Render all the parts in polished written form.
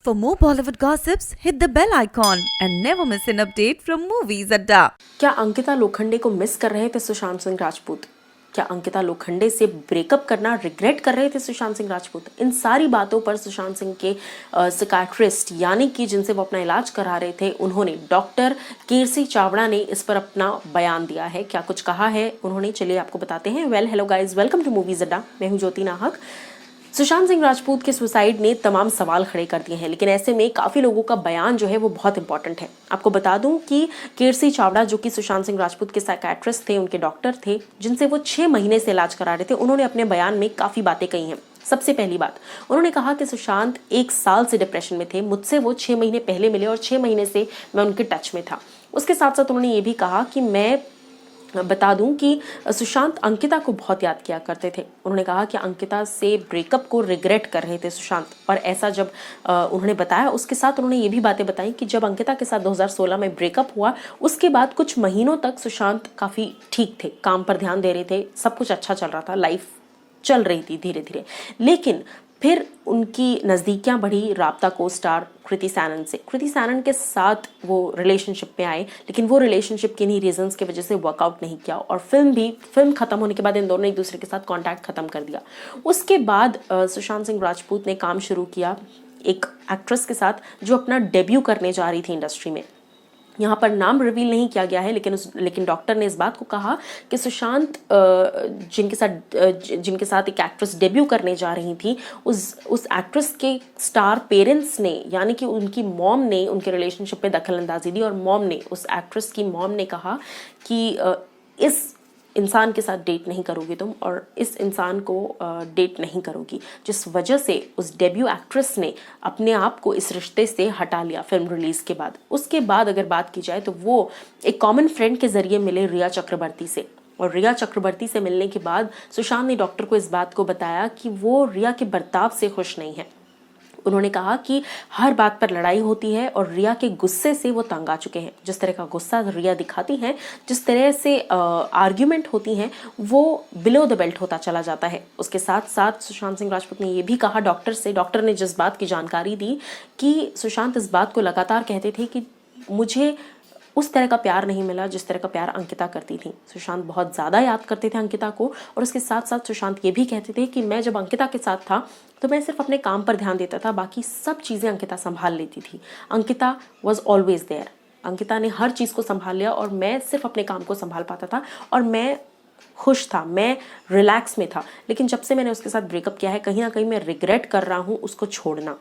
For more Bollywood gossips, hit the bell icon and never miss an update from Movies Adda. क्या अंकिता लोखंडे को miss कर रहे थे सुशांत सिंह राजपूत? क्या अंकिता लोखंडे से ब्रेकअप करना रिग्रेट कर रहे थे सुशांत सिंह राजपूत? इन सारी बातों पर सुशांत सिंह के साइकियाट्रिस्ट यानी कि जिनसे वो अपना इलाज करा रहे थे, उन्होंने डॉक्टर कीर्ति चावड़ा ने इस पर अपना बयान दिया है। क्या कुछ कहा है उन्होंने, चलिए आपको बताते हैं। Hello guys, welcome to movies Adda. मैं हूँ ज्योति नाहक। सुशांत सिंह राजपूत के सुसाइड ने तमाम सवाल खड़े कर दिए हैं, लेकिन ऐसे में काफ़ी लोगों का बयान जो है वो बहुत इंपॉर्टेंट है। आपको बता दूं कि कीर्ति चावड़ा जो कि सुशांत सिंह राजपूत के साइकियाट्रिस्ट थे, उनके डॉक्टर थे, जिनसे वो 6 महीने से इलाज करा रहे थे, उन्होंने अपने बयान में काफ़ी बातें कही हैं। सबसे पहली बात, उन्होंने कहा कि सुशांत 1 साल से डिप्रेशन में थे, मुझसे वो 6 महीने पहले मिले और 6 महीने से मैं उनके टच में था। उसके साथ साथ उन्होंने ये भी कहा कि मैं बता दूं कि सुशांत अंकिता को बहुत याद किया करते थे। उन्होंने कहा कि अंकिता से ब्रेकअप को रिग्रेट कर रहे थे सुशांत, और ऐसा जब उन्होंने बताया, उसके साथ उन्होंने ये भी बातें बताई कि जब अंकिता के साथ 2016 में ब्रेकअप हुआ, उसके बाद कुछ महीनों तक सुशांत काफ़ी ठीक थे, काम पर ध्यान दे रहे थे, सब कुछ अच्छा चल रहा था, लाइफ चल रही थी धीरे धीरे। लेकिन फिर उनकी नज़दीकियाँ बढ़ी राब्ता को स्टार कृति सैनन से। कृति सैनन के साथ वो रिलेशनशिप में आए, लेकिन वो रिलेशनशिप किन्हीं रीजंस की वजह से वर्कआउट नहीं किया, और फिल्म खत्म होने के बाद इन दोनों ने एक दूसरे के साथ कांटेक्ट खत्म कर दिया। उसके बाद सुशांत सिंह राजपूत ने काम शुरू किया एक एक्ट्रेस के साथ जो अपना डेब्यू करने जा रही थी इंडस्ट्री में। यहाँ पर नाम रिवील नहीं किया गया है, लेकिन डॉक्टर ने इस बात को कहा कि सुशांत जिनके साथ एक एक्ट्रेस डेब्यू करने जा रही थी, उस एक्ट्रेस के स्टार पेरेंट्स ने, यानी कि उनकी मॉम ने उनके रिलेशनशिप में दखल अंदाजी दी, और मॉम ने, उस एक्ट्रेस की मॉम ने कहा कि इस इंसान के साथ डेट नहीं करोगी तुम, और इस इंसान को डेट नहीं करोगी, जिस वजह से उस डेब्यू एक्ट्रेस ने अपने आप को इस रिश्ते से हटा लिया फिल्म रिलीज के बाद। उसके बाद अगर बात की जाए तो वो एक कॉमन फ्रेंड के जरिए मिले रिया चक्रवर्ती से, और रिया चक्रवर्ती से मिलने के बाद सुशांत ने डॉक्टर को इस बात को बताया कि वो रिया के बर्ताव से खुश नहीं है। उन्होंने कहा कि हर बात पर लड़ाई होती है और रिया के गुस्से से वो तंग आ चुके हैं। जिस तरह का गुस्सा रिया दिखाती हैं, जिस तरह से आर्ग्यूमेंट होती हैं, वो बिलो द बेल्ट होता चला जाता है। उसके साथ साथ सुशांत सिंह राजपूत ने ये भी कहा डॉक्टर से, डॉक्टर ने जिस बात की जानकारी दी कि सुशांत इस बात को लगातार कहते थे कि मुझे उस तरह का प्यार नहीं मिला जिस तरह का प्यार अंकिता करती थी। सुशांत बहुत ज़्यादा याद करते थे अंकिता को, और उसके साथ साथ सुशांत ये भी कहते थे कि मैं जब अंकिता के साथ था तो मैं सिर्फ अपने काम पर ध्यान देता था, बाकी सब चीज़ें अंकिता संभाल लेती थी। Ankita was always there, Ankita ने हर चीज़ को संभाल लिया और मैं सिर्फ अपने काम को संभाल पाता था, और मैं खुश था, मैं रिलैक्स में था। लेकिन जब से मैंने उसके साथ ब्रेकअप किया है, कहीं ना कहीं मैं रिग्रेट कर रहा हूँ उसको छोड़ना,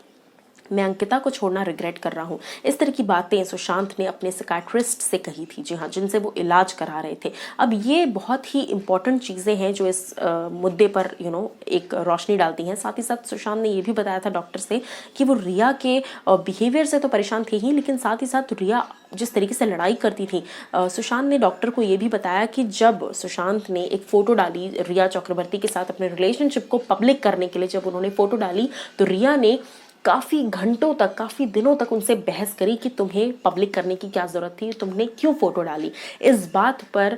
मैं अंकिता को छोड़ना रिग्रेट कर रहा हूँ। इस तरह की बातें सुशांत ने अपने साइकियाट्रिस्ट से कही थी, जी हाँ, जिनसे वो इलाज करा रहे थे। अब ये बहुत ही इंपॉर्टेंट चीज़ें हैं जो इस मुद्दे पर एक रोशनी डालती हैं। साथ ही साथ सुशांत ने ये भी बताया था डॉक्टर से कि वो रिया के बिहेवियर से तो परेशान थे ही, लेकिन साथ ही साथ रिया जिस तरीके से लड़ाई करती थी। सुशांत ने डॉक्टर को ये भी बताया कि जब सुशांत ने एक फ़ोटो डाली रिया चक्रवर्ती के साथ अपने रिलेशनशिप को पब्लिक करने के लिए, जब उन्होंने फ़ोटो डाली तो रिया ने काफ़ी घंटों तक, काफ़ी दिनों तक उनसे बहस करी कि तुम्हें पब्लिक करने की क्या ज़रूरत थी, तुमने क्यों फ़ोटो डाली। इस बात पर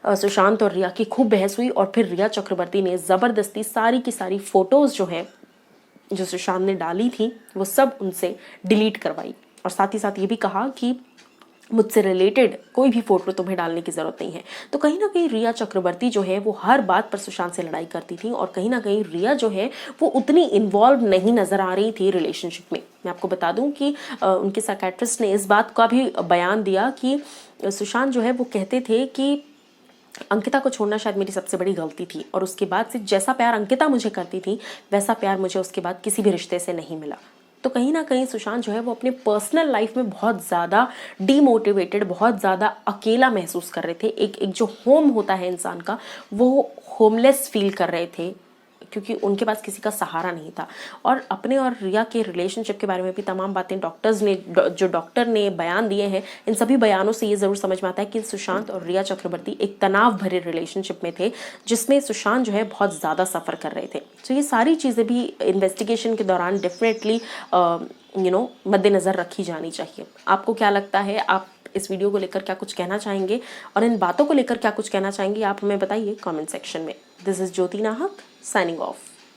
सुशांत और रिया की खूब बहस हुई, और फिर रिया चक्रवर्ती ने ज़बरदस्ती सारी की सारी फ़ोटोज़ जो सुशांत ने डाली थी वो सब उनसे डिलीट करवाई, और साथ ही साथ ये भी कहा कि मुझसे रिलेटेड कोई भी फोटो तुम्हें डालने की ज़रूरत नहीं है। तो कहीं ना कहीं रिया चक्रवर्ती जो है वो हर बात पर सुशांत से लड़ाई करती थी, और कहीं ना कहीं रिया जो है वो उतनी इन्वॉल्व नहीं नज़र आ रही थी रिलेशनशिप में। मैं आपको बता दूं कि उनके साइकियाट्रिस्ट ने इस बात का भी बयान दिया कि सुशांत जो है वो कहते थे कि अंकिता को छोड़ना शायद मेरी सबसे बड़ी गलती थी, और उसके बाद से जैसा प्यार अंकिता मुझे करती थी वैसा प्यार मुझे उसके बाद किसी भी रिश्ते से नहीं मिला। तो कहीं ना कहीं सुशांत जो है वो अपने पर्सनल लाइफ में बहुत ज़्यादा डीमोटिवेटेड, बहुत ज़्यादा अकेला महसूस कर रहे थे। एक जो होम होता है इंसान का, वो होमलेस फील कर रहे थे, क्योंकि उनके पास किसी का सहारा नहीं था। और अपने और रिया के रिलेशनशिप के बारे में भी तमाम बातें डॉक्टर ने बयान दिए हैं, इन सभी बयानों से ये ज़रूर समझ में आता है कि सुशांत और रिया चक्रवर्ती एक तनाव भरे रिलेशनशिप में थे, जिसमें सुशांत जो है बहुत ज़्यादा सफ़र कर रहे थे। तो ये सारी चीज़ें भी इन्वेस्टिगेशन के दौरान डेफिनेटली मद्देनज़र रखी जानी चाहिए। आपको क्या लगता है, आप इस वीडियो को लेकर क्या कुछ कहना चाहेंगे, और इन बातों को लेकर क्या कुछ कहना चाहेंगे, आप हमें बताइए कमेंट सेक्शन में। दिस इज़ ज्योति नाहक, साइनिंग ऑफ।